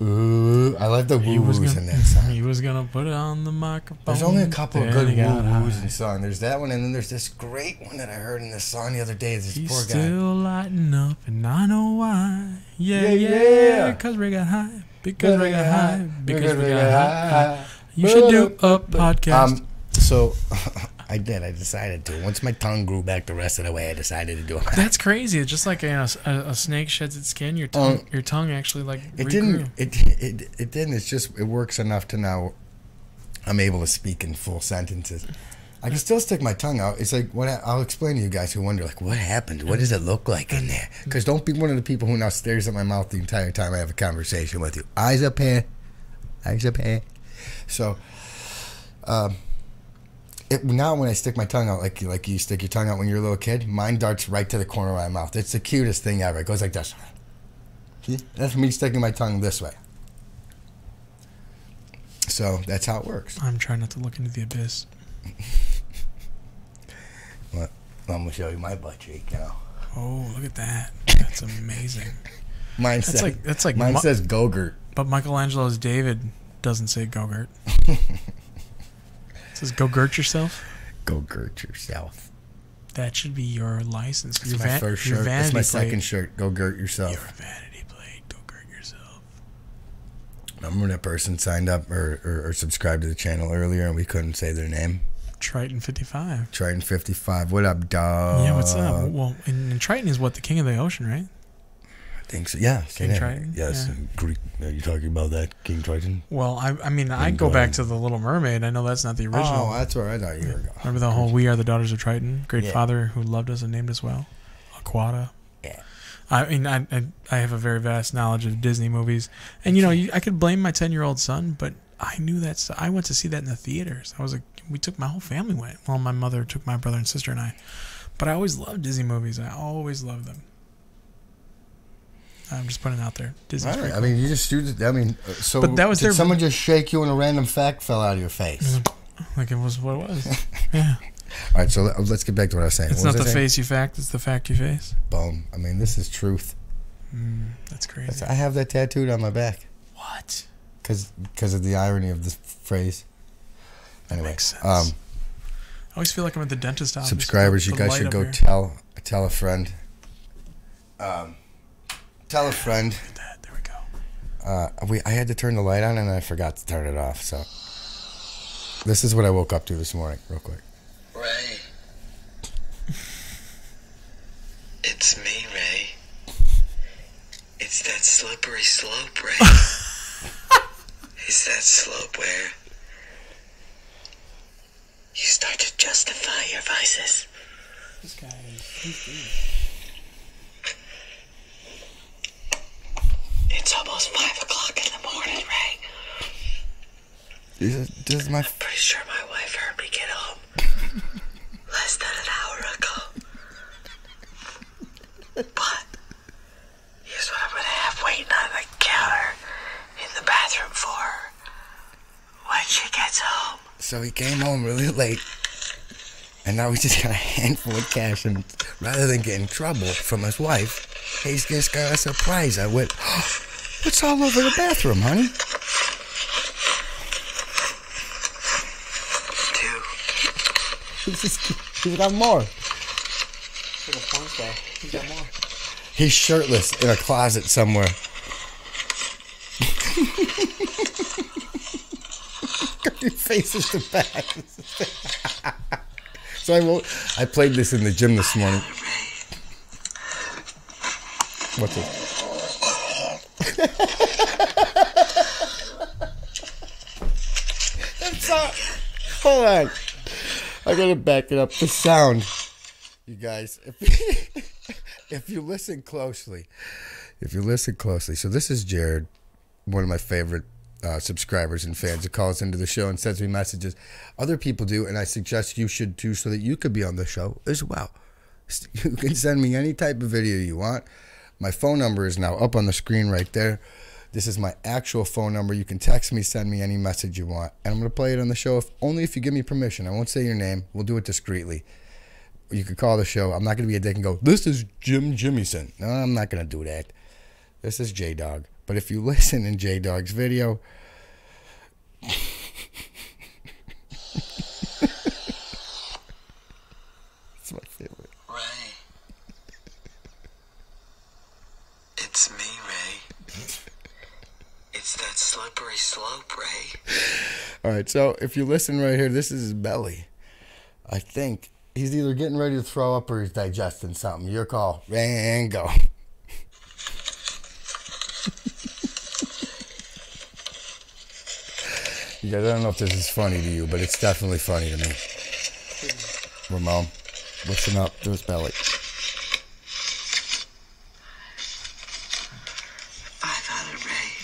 Ooh, I like the woo-woos in that song. He was gonna put it on the microphone. There's only a couple of good woo-woos in the song. There's that one, and then there's this great one that I heard in this song the other day. This He's poor guy. still lighting up, and I know why. Yeah. Because Ray got high. Because Ray got high. Because Ray got high. You should do a podcast. So I did. I decided to. Once my tongue grew back the rest of the way, I decided to do it. That's crazy. It's just like a snake sheds its skin. Your tongue actually like it regrew. didn't. It didn't. It's just it works enough to now. I'm able to speak in full sentences. I can still stick my tongue out. It's like what I'll explain to you guys who wonder, like, what happened? What does it look like in there? Because don't be one of the people who now stares at my mouth the entire time I have a conversation with you. Eyes up here. Eyes up here. So, now when I stick my tongue out, like you stick your tongue out when you're a little kid, mine darts right to the corner of my mouth. It's the cutest thing ever. It goes like this. See? That's me sticking my tongue this way. So that's how it works. I'm trying not to look into the abyss. Well, I'm gonna show you my butt cheek now. Oh, look at that! That's amazing. Mine says Gogurt. But Michelangelo's David doesn't say Gogurt. It says Gogurt yourself. Gogurt yourself. That should be your license. That's my first shirt. That's my second shirt. Gogurt yourself. Your vanity plate. Gogurt yourself. Remember when that person signed up or subscribed to the channel earlier and we couldn't say their name? Triton 55. Triton 55. What up, dog? Yeah, what's up? Well, and Triton is what, the king of the ocean, right? I think so. Yeah. King Triton? Yes. Yeah. Greek. Are you talking about that, King Triton? Well, I mean, I go back to The Little Mermaid. I know that's not the original. Oh, that's where I thought you were going. Remember the whole "We Are the Daughters of Triton"? Great father who loved us and named us well. Aquata. Yeah. I mean, I have a very vast knowledge of Disney movies, and you know, I could blame my 10-year-old son, but I knew that I went to see that in the theaters. We took my whole family went. Well, my mother took my brother and sister and I, but I always loved Disney movies. I always loved them. I'm just putting it out there. Disney's right. cool. I mean, you just so. But that was did someone just shake you and a random fact fell out of your face? Like it was what it was. Yeah. All right, so let's get back to what I was saying. It's not the face you fact; it's the fact you face. Boom. I mean, this is truth. That's crazy. I have that tattooed on my back. What? Because of the irony of this phrase. Anyway, makes sense. I always feel like I'm at the dentist office. Subscribers, you guys should go tell a friend. Tell a friend. Look at that. There we go. I had to turn the light on and I forgot to turn it off. So this is what I woke up to this morning, real quick. Ray. It's me, Ray. It's that slippery slope, Ray. It's that slope where you start to justify your vices. This guy is... It's almost 5 o'clock in the morning, Ray. I'm pretty sure my wife heard me get home less than an hour ago. But here's what I'm gonna have waiting on the counter in the bathroom for her when she gets home. So he came home really late, and now we just got a handful of cash, and rather than get in trouble from his wife, he's just got a surprise. I went, oh, what's all over the bathroom, honey? 2. He's got more. Like a porn star. He's got more. He's shirtless in a closet somewhere. Your face is the best. So I played this in the gym this morning. What's it? Hold on. I gotta back it up. The sound, you guys. if you listen closely, so this is Jared, one of my favorite subscribers and fans who calls into the show and sends me messages. Other people do, and I suggest you should too, so that you could be on the show as well. You can send me any type of video you want. My phone number is now up on the screen right there. This is my actual phone number. You can text me, send me any message you want, and I'm going to play it on the show only if you give me permission. I won't say your name. We'll do it discreetly. You can call the show. I'm not going to be a dick and go, this is Jim Jimmyson. No, I'm not going to do that. This is J-Dog. But if you listen in J-Dog's video, it's my favorite. Ray. It's me, Ray. It's that slippery slope, Ray. All right, so if you listen right here, this is his belly. I think he's either getting ready to throw up or he's digesting something. Your call. And go. You guys, I don't know if this is funny to you, but it's definitely funny to me. Ramon, listen up to his belly. 500, Ray.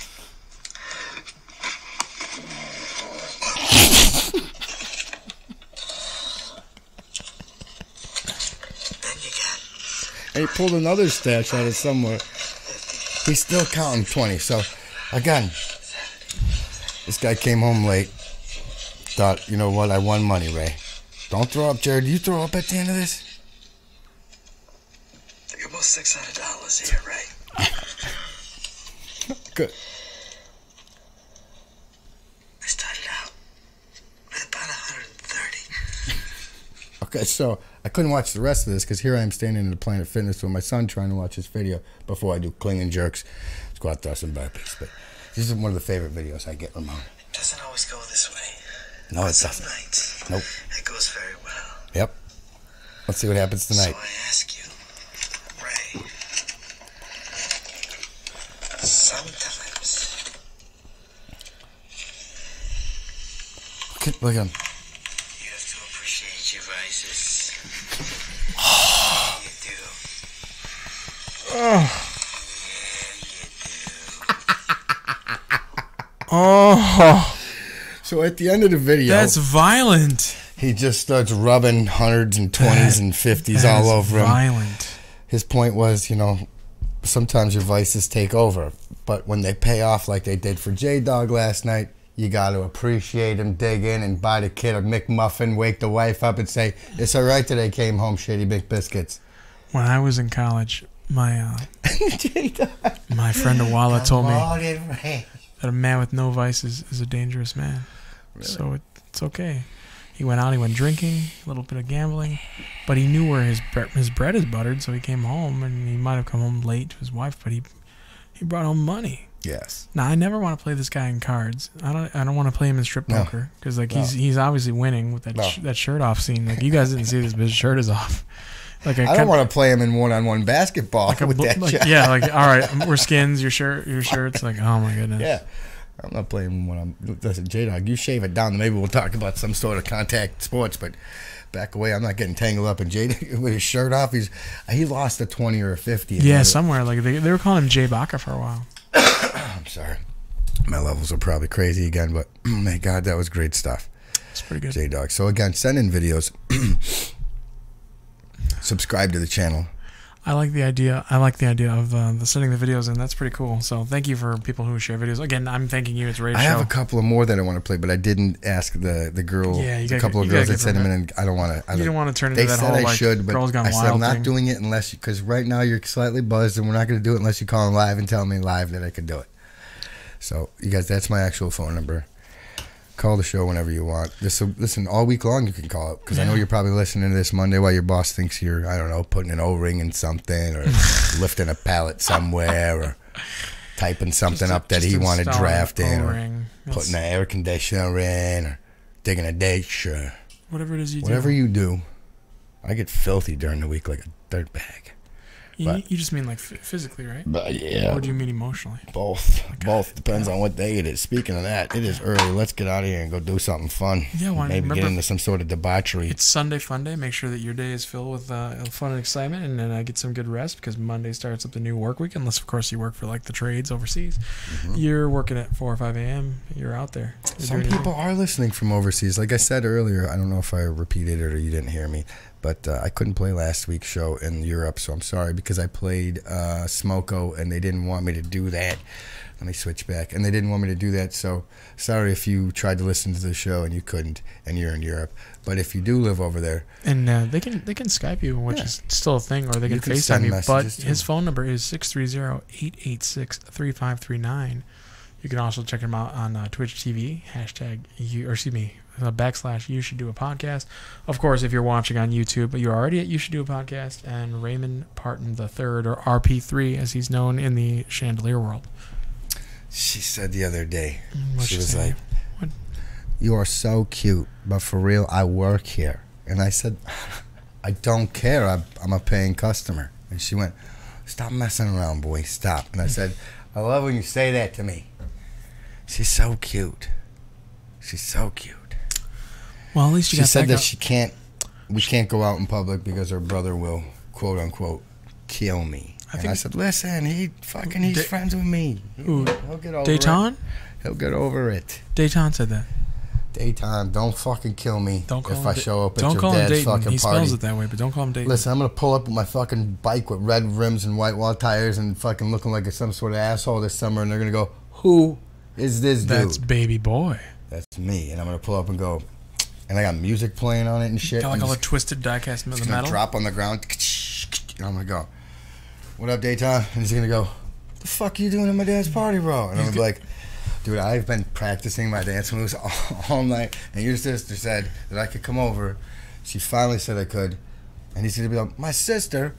Then you got... And he pulled another stash out of somewhere. He's still counting 20. So, again, this guy came home late. Thought, you know what, I won money, Ray. Don't throw up, Jared. You throw up at the end of this? I got about $600 here, Ray. Good. I started out with about 130. Okay, so I couldn't watch the rest of this because here I am standing in the Planet Fitness with my son trying to watch this video before I do clean and jerks, squat, thrust, and burpees. But this is one of the favorite videos I get, Ramon. It doesn't always go this way. No, it Some doesn't. nights, Nope. it goes very well. Yep. Let's see what happens tonight. So I ask you, Ray, sometimes Look at him. you have to appreciate your vices. You do. Yeah, you do. Oh, So at the end of the video, that's violent. he just starts rubbing hundreds and 20s and 50s all over him. Violent. His point was, you know, sometimes your vices take over, but when they pay off like they did for J-Dog last night, you got to appreciate him, dig in, and buy the kid a McMuffin, wake the wife up and say, it's all right that I came home, Shitty McBiscuits. When I was in college, my J-Dog. my friend Awala told me Ray. that a man with no vices is a dangerous man. Really? So it's okay. He went out, he went drinking, a little bit of gambling, but he knew where his bread is buttered, so he came home, and he might have come home late to his wife, but he brought home money. Yes. Now, I never want to play this guy in cards. I don't want to play him in strip poker because he's obviously winning with that that shirt off scene. Like, you guys didn't see this, but his shirt is off. Like, I don't want to play him in one-on-one basketball with that shot. Yeah, like, all right, we're skins. Your shirt's like, oh my goodness. Yeah. I'm not playing when I'm... Listen, J-Dog, you shave it down. Maybe we'll talk about some sort of contact sports, but back away. I'm not getting tangled up in J-Dog with his shirt off. He lost a 20 or a 50. Yeah, somewhere. Like, they were calling him Jay Baca for a while. I'm sorry. My levels are probably crazy again, but my God, that was great stuff. It's pretty good. J-Dog. So again, send in videos. Subscribe to the channel. I like the idea of the sending the videos in. That's pretty cool. So thank you for people who share videos. Again, I'm thanking you. It's Ray's show. I have a couple of more that I want to play, but I didn't ask the girl. Yeah, a couple of girls that sent them in, and I don't want to. You don't want to turn into they that said whole I like should, but girls gone I said wild I'm not thing. doing it unless because right now you're slightly buzzed, and we're not going to do it unless you call in live and tell me live that I can do it. So you guys, that's my actual phone number. Call the show whenever you want. Listen, all week long you can call it because I know you're probably listening to this Monday while your boss thinks you're, I don't know, putting an O-ring in something or lifting a pallet somewhere or typing something up that he wanted drafting or putting an air conditioner in or digging a ditch or whatever it is you do. Whatever you do, I get filthy during the week like a dirtbag. You just mean like physically, right? But yeah. Or do you mean emotionally? Both. Both. Depends on what day it is. Speaking of that, it is early. Let's get out of here and go do something fun. Yeah, maybe get into some sort of debauchery. It's Sunday Fun Day. Make sure that your day is filled with fun and excitement, and then get some good rest, because Monday starts up the new work week. Unless, of course, you work for like the trades overseas. You're working at 4 or 5 a.m. You're out there. Some people are listening from overseas. Like I said earlier, I don't know if I repeated it or you didn't hear me, but I couldn't play last week's show in Europe, so I'm sorry, because I played Smoko and they didn't want me to do that. Let me switch back. And they didn't want me to do that, so sorry if you tried to listen to the show and you couldn't and you're in Europe. But if you do live over there... And they can Skype you, which is still a thing, or they can FaceTime you. But his phone number is 630-886-3539. You can also check him out on Twitch TV, / You Should Do a Podcast. Of course, if you're watching on YouTube, you're already at You Should Do a Podcast, and Raymon Parton III, or RP3, as he's known in the chandelier world. She said the other day, she was like, what? You are so cute, but for real, I work here. And I said, I don't care. I'm a paying customer. And she went, stop messing around, boy. Stop. And I said, I love when you say that to me. She's so cute. She's so cute. Well, at least she said that we can't go out in public because her brother will, quote unquote, kill me. And I said, listen, he's friends with me. He'll get over Dayton? He'll get over it. Dayton said that. Dayton, don't fucking kill me if I show up at your dad's fucking party. He spells it that way, but don't call him Dayton. Listen, I'm going to pull up with my fucking bike with red rims and white wall tires and fucking looking like some sort of asshole this summer, and they're going to go, who is this dude? That's baby boy. That's me. And I'm going to pull up and go, and I got music playing on it and shit. Got like all the twisted die-cast metal. It's going to drop on the ground, and I'm going to go, what up, Dayton? And he's going to go, what the fuck are you doing at my dad's party, bro? And I'm like, dude, I've been practicing my dance moves all night, and your sister said that I could come over. She finally said I could, and he's going to be like, my sister.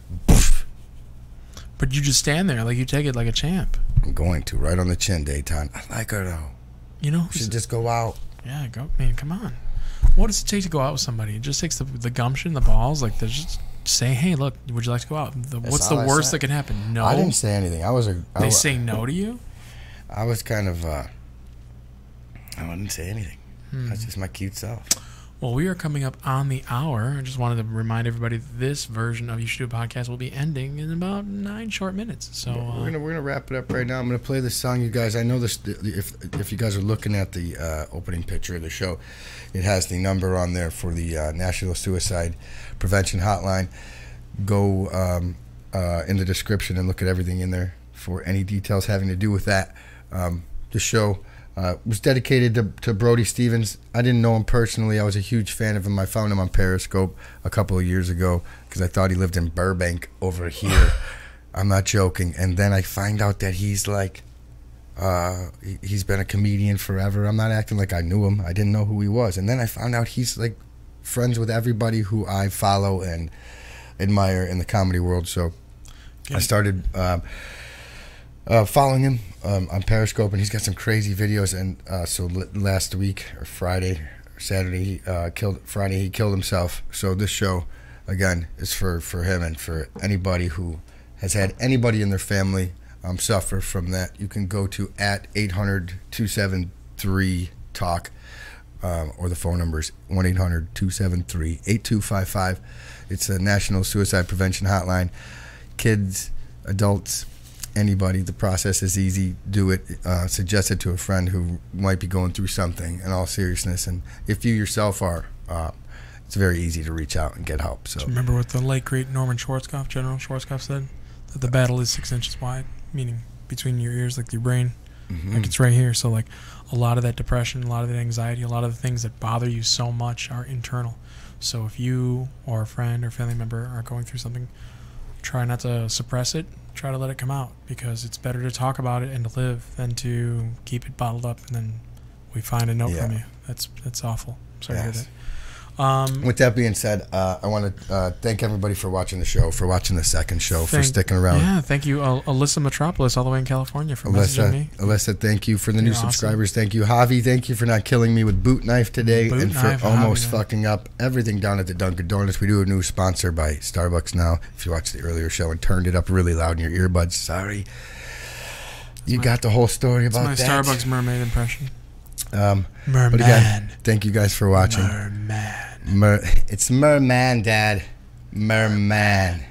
But you just stand there, like you take it like a champ. I'm going to, right on the chin, Dayton. I like her, though. You know? We should just go out. Yeah, go, man, come on. What does it take to go out with somebody? It just takes the gumption, the balls, like there's just say, hey, look, would you like to go out? What's the worst that can happen? No. I didn't say anything. They say no to you? I was kind of, I didn't say anything. That's just my cute self. Well, we are coming up on the hour. I just wanted to remind everybody that this version of You Should Do a Podcast will be ending in about 9 short minutes. So we're gonna wrap it up right now. I'm gonna play this song, you guys. I know this. If you guys are looking at the opening picture of the show, it has the number on there for the National Suicide Prevention Hotline. Go in the description and look at everything in there for any details having to do with that. The show was dedicated to Brody Stevens. I didn't know him personally. I was a huge fan of him. I found him on Periscope a couple of years ago because I thought he lived in Burbank over here. I'm not joking. And then I find out that he's like, he's been a comedian forever. I'm not acting like I knew him. I didn't know who he was. And then I found out he's like friends with everybody who I follow and admire in the comedy world. So I started following him on Periscope, and he's got some crazy videos. And so last week, or Friday, or Saturday, he killed himself. So this show, again, is for him and for anybody who has had anybody in their family suffer from that. You can go to at 800-273-TALK, or the phone number is 1-800-273-8255. It's a National Suicide Prevention Hotline. Kids, adults, anybody, the process is easy. Do it. Suggest it to a friend who might be going through something, in all seriousness. And if you yourself are, it's very easy to reach out and get help. So remember what the late great Norman Schwarzkopf, General Schwarzkopf, said? That the battle is 6 inches wide, meaning between your ears, like your brain. Like it's right here. So like a lot of that depression, a lot of that anxiety, a lot of the things that bother you so much are internal. So if you or a friend or family member are going through something, try not to suppress it. Try to let it come out, because it's better to talk about it and to live than to keep it bottled up and then we find a note from you. That's awful. Sorry to hear that. With that being said, I want to thank everybody for watching the show, for watching the second show, for sticking around. Yeah, thank you, Alyssa Metropolis, all the way in California, for messaging me. Alyssa, thank you for the new subscribers. Thank you, Javi. Thank you for not killing me with boot knife today, and for almost fucking up everything down at the Dunkin' Donuts. We do a new sponsor by Starbucks now. If you watched the earlier show and turned it up really loud in your earbuds, sorry. You got the whole story about that. It's my Starbucks mermaid impression. Merman. But again, thank you guys for watching. Merman. It's Merman, Dad. Merman.